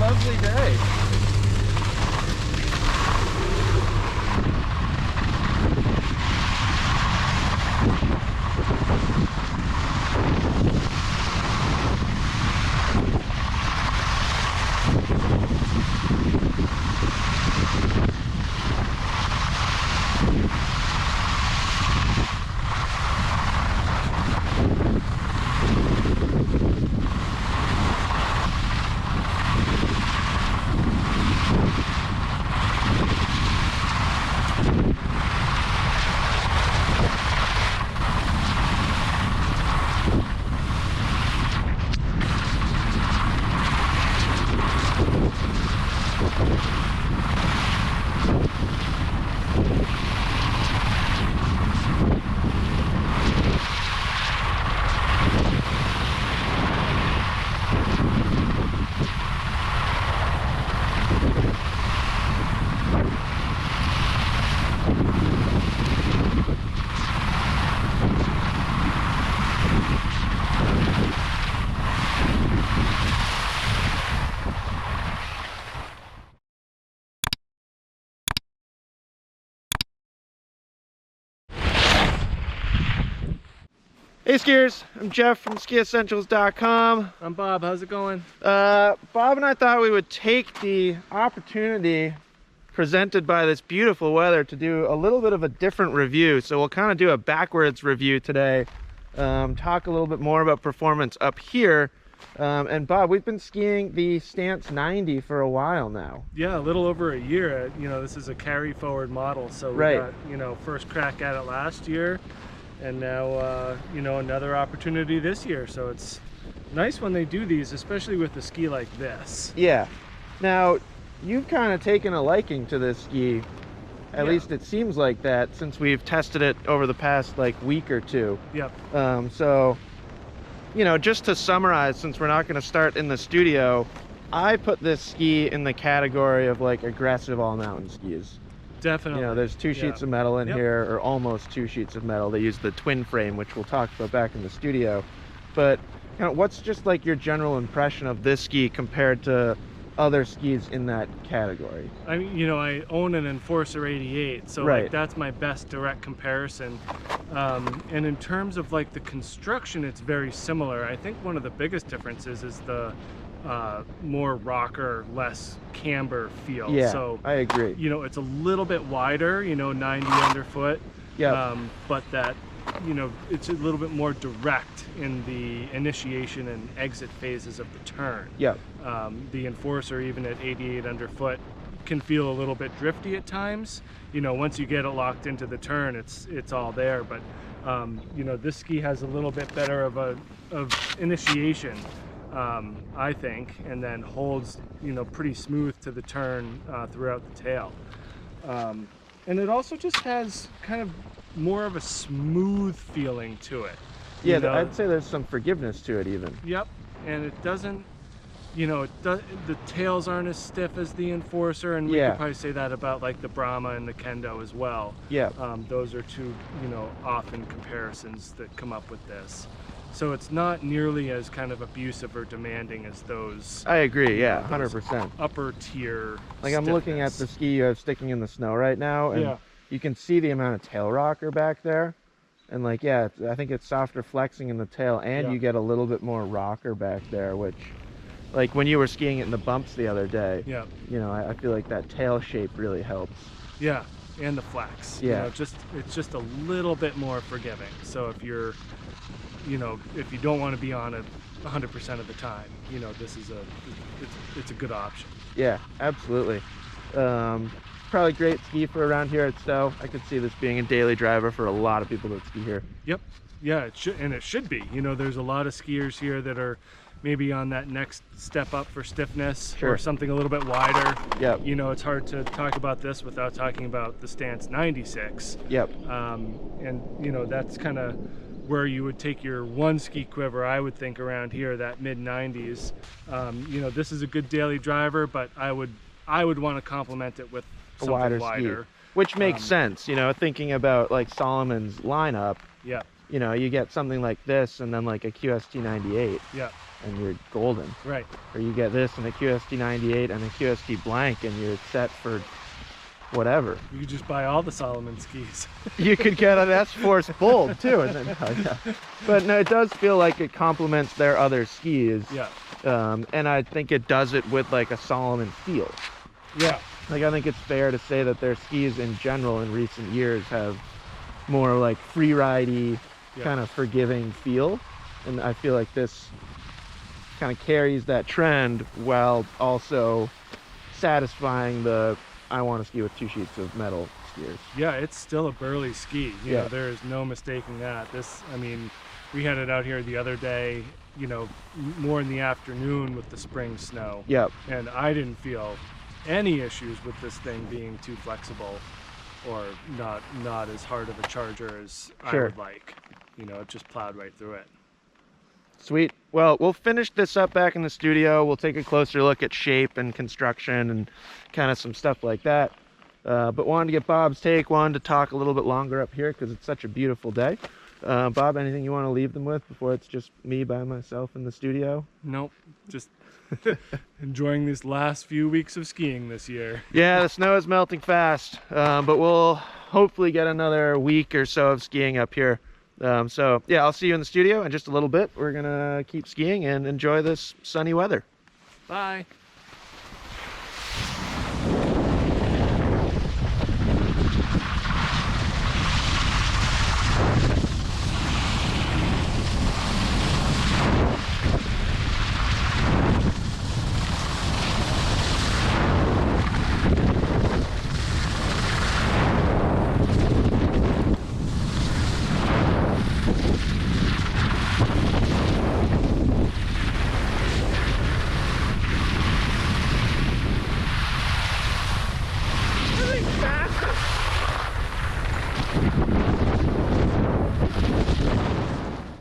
lovely day. Hey skiers, I'm Jeff from Skiessentials.com. I'm Bob, how's it going? Bob and I thought we would take the opportunity presented by this beautiful weather to do a little bit of a different review. So we'll kind of do a backwards review today, talk a little bit more about performance up here. And Bob, we've been skiing the Stance 90 for a while now. Yeah, a little over a year. You know, this is a carry forward model, so we got, you know, first crack at it last year. And now, you know, another opportunity this year. So it's nice when they do these, especially with a ski like this. Yeah. Now, you've kind of taken a liking to this ski. At least it seems like that since we've tested it over the past like week or two. Yep. So, you know, just to summarize, since we're not going to start in the studio, I put this ski in the category of like aggressive all mountain skis. Definitely. You know, there's two sheets of metal in here, or almost two sheets of metal. They use the twin frame, which we'll talk about back in the studio. But kind of what's just like your general impression of this ski compared to other skis in that category? I mean, you know, I own an Enforcer 88, so like that's my best direct comparison. And in terms of like the construction, it's very similar. I think one of the biggest differences is the more rocker, less camber feel. Yeah, so I agree. You know, it's a little bit wider, you know, 90 underfoot. Yeah. But that, you know, it's a little bit more direct in the initiation and exit phases of the turn. Yeah. The Enforcer, even at 88 underfoot, can feel a little bit drifty at times. You know, once you get it locked into the turn, it's all there. But you know, this ski has a little bit better of initiation, I think, and then holds, you know, pretty smooth to the turn throughout the tail. And it also just has kind of more of a smooth feeling to it. Yeah, I'd say there's some forgiveness to it even. Yep, and it doesn't, you know, the tails aren't as stiff as the Enforcer, and we could probably say that about like the Brahma and the Kendo as well. Yeah. Those are two, you know, often comparisons that come up with this. So it's not nearly as kind of abusive or demanding as those. I agree, yeah, 100%. Upper tier Like I'm looking at the ski you have sticking in the snow right now, and you can see the amount of tail rocker back there. And like, yeah, I think it's softer flexing in the tail, and you get a little bit more rocker back there, which, like when you were skiing it in the bumps the other day, you know, I feel like that tail shape really helps. Yeah, and the flex. Yeah. You know, it's just a little bit more forgiving. So if you're, you know, if you don't want to be on it 100% of the time, you know, this is it's a good option. Yeah, absolutely. Probably great ski for around here at Stowe. I could see this being a daily driver for a lot of people that ski here. Yep. Yeah, it should be. You know, there's a lot of skiers here that are maybe on that next step up for stiffness or something a little bit wider. Yep. You know, it's hard to talk about this without talking about the Stance 96. Yep. And you know, that's kind of where you would take your one ski quiver, I would think, around here, that mid 90s. You know, this is a good daily driver, but I would want to complement it with something wider. Ski, which makes sense, you know, thinking about like Salomon's lineup. Yeah. You know, you get something like this and then like a QST 98. Yeah. and you're golden. Right. Or you get this and a QST 98 and a QST blank and you're set for whatever. You could just buy all the Salomon skis. You could get an S-Force Bold too, and then, but no, it does feel like it complements their other skis. Yeah. And I think it does it with like a Salomon feel. Yeah. Like I think it's fair to say that their skis in general in recent years have more like free-ridey, kind of forgiving feel, and I feel like this kind of carries that trend while also satisfying the I want to ski with 2 sheets of metal skiers. Yeah, it's still a burly ski. You know, there is no mistaking that. This, I mean, we had it out here the other day, you know, more in the afternoon with the spring snow. Yep. And I didn't feel any issues with this thing being too flexible or not as hard of a charger as I would like. You know, it just plowed right through it. Sweet. Well, we'll finish this up back in the studio. We'll take a closer look at shape and construction and kind of some stuff like that. But wanted to get Bob's take, wanted to talk a little bit longer up here because it's such a beautiful day. Bob, anything you want to leave them with before it's just me by myself in the studio? Nope, just enjoying these last few weeks of skiing this year. Yeah, the snow is melting fast, but we'll hopefully get another week or so of skiing up here. So yeah, I'll see you in the studio in just a little bit. We're gonna keep skiing and enjoy this sunny weather. Bye.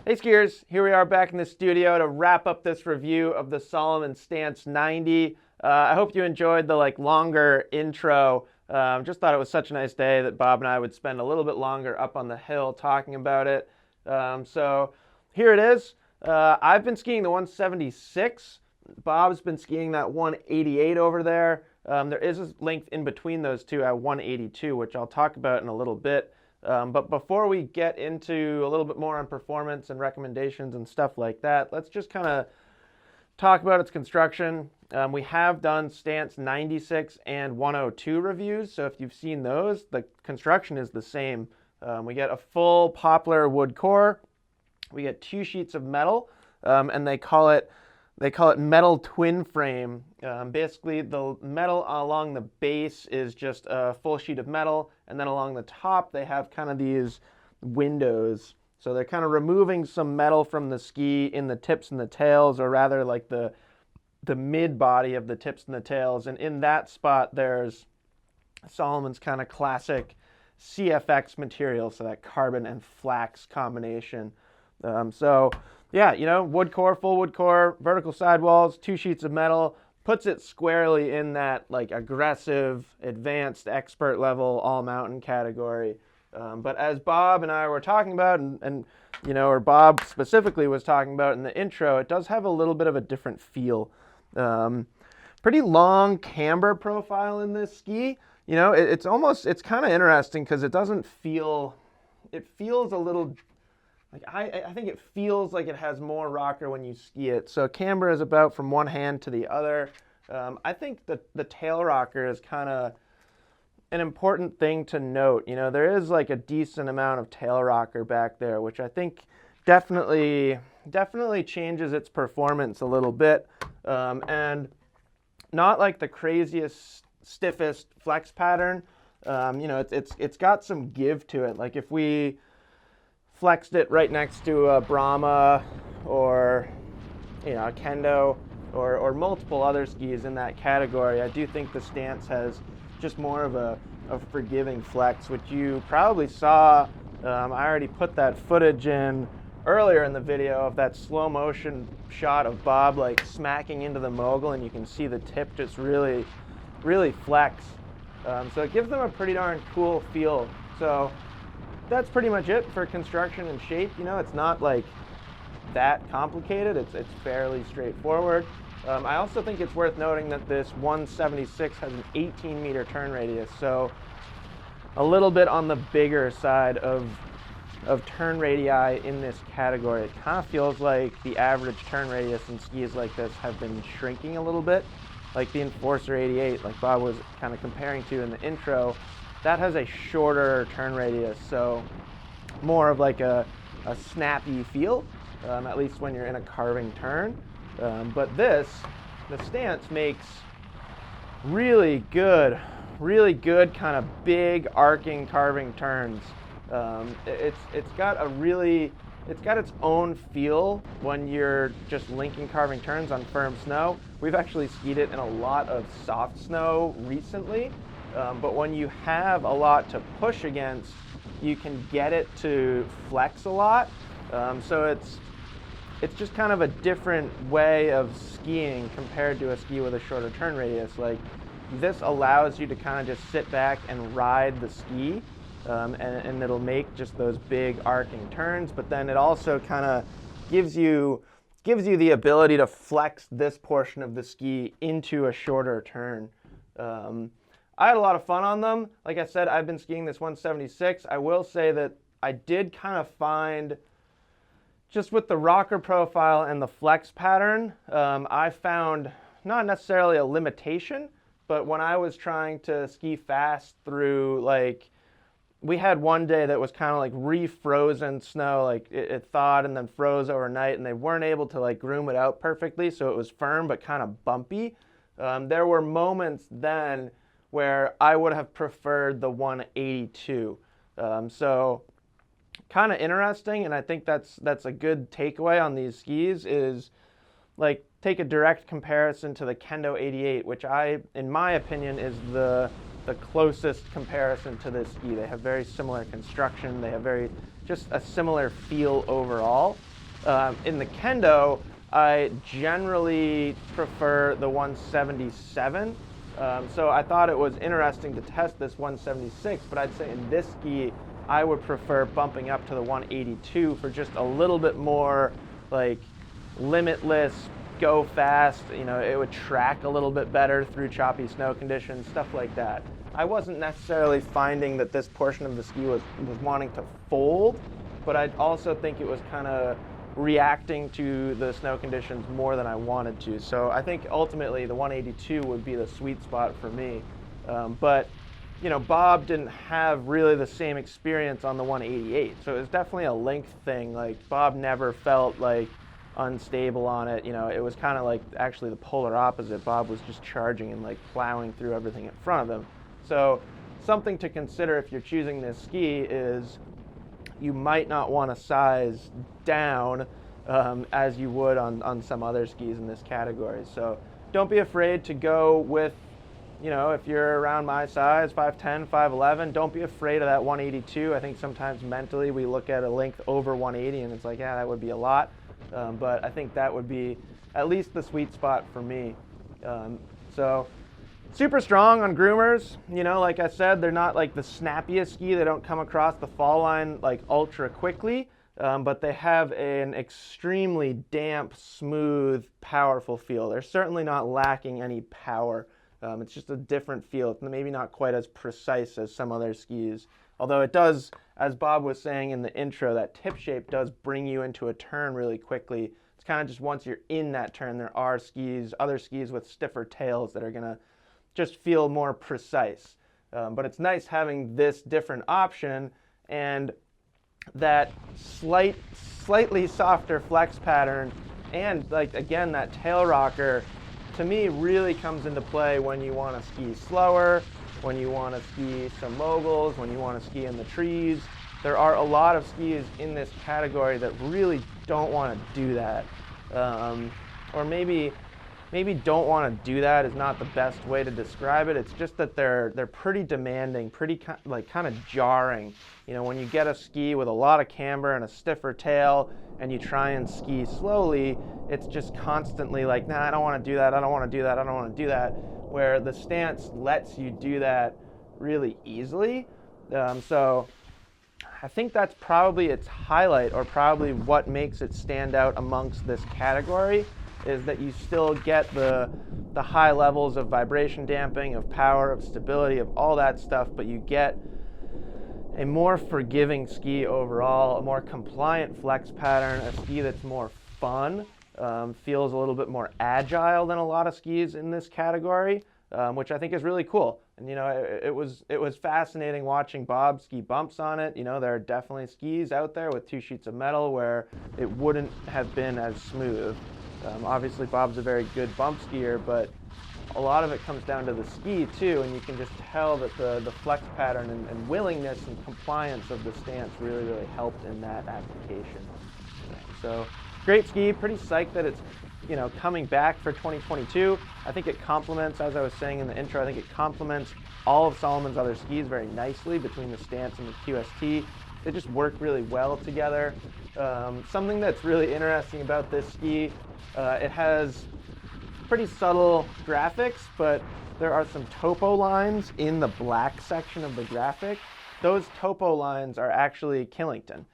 Hey skiers, here we are back in the studio to wrap up this review of the Salomon Stance 90. I hope you enjoyed the longer intro. Just thought it was such a nice day that Bob and I would spend a little bit longer up on the hill talking about it. So here it is. I've been skiing the 176. Bob's been skiing that 188 over there. There is a length in between those two at 182, which I'll talk about in a little bit. But before we get into a little bit more on performance and recommendations and stuff like that, let's just kind of talk about its construction. We have done Stance 96 and 102 reviews, so if you've seen those, the construction is the same. We get a full poplar wood core, we get 2 sheets of metal, and they call it metal twin frame. Basically, the metal along the base is just a full sheet of metal, and then along the top they have kind of these windows. So they're kind of removing some metal from the ski in the tips and the tails, or rather like the mid body of the tips and the tails. And in that spot there's Salomon's kind of classic CFX material, so that carbon and flax combination. So yeah, you know, wood core, full wood core, vertical sidewalls, 2 sheets of metal, puts it squarely in that like aggressive, advanced, expert level, all mountain category. But as Bob and I were talking about, and you know, or Bob specifically was talking about in the intro, it does have a little bit of a different feel. Pretty long camber profile in this ski. You know, it's kind of interesting because it doesn't feel, it feels a little, like I think it feels like it has more rocker when you ski it. So camber is about from one hand to the other. I think that the tail rocker is kind of an important thing to note. You know, there is like a decent amount of tail rocker back there, which I think definitely changes its performance a little bit. And not like the craziest, stiffest flex pattern. You know, it's got some give to it. Like if we flexed it right next to a Brahma or, you know, a Kendo or multiple other skis in that category, I do think the Stance has just more of a forgiving flex, which you probably saw. I already put that footage in earlier in the video of that slow motion shot of Bob like smacking into the mogul, and you can see the tip just really flex. So it gives them a pretty darn cool feel. So that's pretty much it for construction and shape. You know, it's not like that complicated. It's fairly straightforward. I also think it's worth noting that this 176 has an 18-meter turn radius, so a little bit on the bigger side of turn radii in this category. It kind of feels like the average turn radius in skis like this have been shrinking a little bit. Like the Enforcer 88, like Bob was kind of comparing to in the intro, that has a shorter turn radius, so more of like a snappy feel, at least when you're in a carving turn. But the Stance makes really good kind of big arcing carving turns. It's got its own feel when you're just linking carving turns on firm snow. We've actually skied it in a lot of soft snow recently, but when you have a lot to push against, you can get it to flex a lot. So it's just kind of a different way of skiing compared to a ski with a shorter turn radius. Like, this allows you to kind of just sit back and ride the ski, and it'll make just those big arcing turns, but then it also kind of gives you the ability to flex this portion of the ski into a shorter turn. I had a lot of fun on them. Like I said, I've been skiing this 176. I will say that I did kind of find, just with the rocker profile and the flex pattern, I found not necessarily a limitation, but when I was trying to ski fast through, like, we had one day that was kind of like refrozen snow, like it thawed and then froze overnight, and they weren't able to like groom it out perfectly, so it was firm but kind of bumpy. There were moments then where I would have preferred the 182. So kind of interesting, and I think that's a good takeaway on these skis is, like, take a direct comparison to the Kendo 88, which in my opinion, is the closest comparison to this ski. They have very similar construction. They have just a similar feel overall. In the Kendo, I generally prefer the 177. So I thought it was interesting to test this 176, but I'd say in this ski, I would prefer bumping up to the 182 for just a little bit more, like, limitless, go fast. You know, it would track a little bit better through choppy snow conditions, stuff like that. I wasn't necessarily finding that this portion of the ski was wanting to fold, but I also think it was kind of reacting to the snow conditions more than I wanted to. So I think ultimately the 182 would be the sweet spot for me. But you know, Bob didn't have really the same experience on the 188, so it was definitely a length thing. Like, Bob never felt like unstable on it. You know, it was kind of like actually the polar opposite. Bob was just charging and like plowing through everything in front of him. So something to consider if you're choosing this ski is you might not want to size down as you would on some other skis in this category. So don't be afraid to go with, you know, if you're around my size, 5'10", 5'11", don't be afraid of that 182. I think sometimes mentally we look at a length over 180 and it's like, yeah, that would be a lot. But I think that would be at least the sweet spot for me. So super strong on groomers. You know, like I said, they're not like the snappiest ski. They don't come across the fall line like ultra quickly, but they have an extremely damp, smooth, powerful feel. They're certainly not lacking any power. It's just a different feel. It's maybe not quite as precise as some other skis. Although it does, as Bob was saying in the intro, that tip shape does bring you into a turn really quickly. It's kind of just once you're in that turn, there are other skis with stiffer tails that are going to just feel more precise. But it's nice having this different option, and that slightly softer flex pattern, and like, again, that tail rocker, to me, really comes into play when you want to ski slower, when you want to ski some moguls, when you want to ski in the trees. There are a lot of skis in this category that really don't want to do that. Or maybe don't want to do that is not the best way to describe it. It's just that they're pretty demanding, pretty kind of jarring. You know, when you get a ski with a lot of camber and a stiffer tail and you try and ski slowly, it's just constantly like, nah, I don't want to do that, I don't want to do that, I don't want to do that. Where the Stance lets you do that really easily. So I think that's probably its highlight, or probably what makes it stand out amongst this category, is that you still get the high levels of vibration damping, of power, of stability, of all that stuff, but you get a more forgiving ski overall, a more compliant flex pattern, a ski that's more fun, feels a little bit more agile than a lot of skis in this category, which I think is really cool. And it was fascinating watching Bob ski bumps on it. There are definitely skis out there with 2 sheets of metal where it wouldn't have been as smooth. Obviously Bob's a very good bump skier, but a lot of it comes down to the ski too, and you can just tell that the flex pattern and willingness and compliance of the Stance really, really helped in that application. So great ski, pretty psyched that it's coming back for 2022. I think it complements, as I was saying in the intro, I think it complements all of Salomon's other skis very nicely between the Stance and the QST. They just work really well together. Something that's really interesting about this ski, it has pretty subtle graphics, but there are some topo lines in the black section of the graphic. Those topo lines are actually Killington.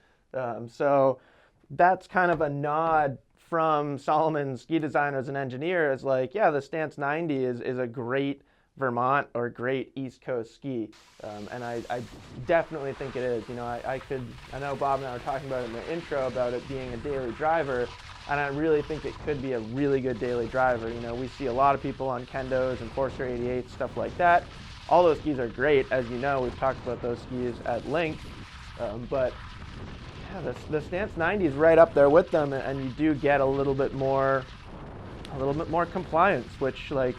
So that's kind of a nod from Salomon's ski designers and engineers, like, yeah, the Stance 90 is a great Vermont or great East Coast ski, and I definitely think it is. I know Bob and I were talking about it in the intro about it being a daily driver, and I really think it could be a really good daily driver. We see a lot of people on Kendos and Forster 88, stuff like that. All those skis are great, as you know, we've talked about those skis at length, but yeah, the Stance 90 is right up there with them, and you do get a little bit more compliance, which like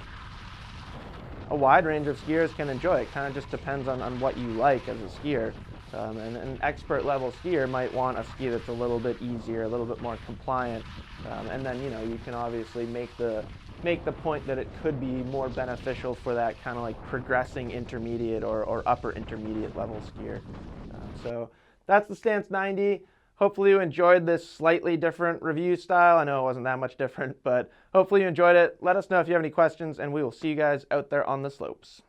a wide range of skiers can enjoy. It kind of just depends on what you like as a skier. And an expert level skier might want a ski that's a little bit easier, a little bit more compliant, and then you can obviously make the point that it could be more beneficial for that kind of like progressing intermediate or upper intermediate level skier. So that's the Stance 90. Hopefully you enjoyed this slightly different review style. I know it wasn't that much different, but hopefully you enjoyed it. Let us know if you have any questions, and we will see you guys out there on the slopes.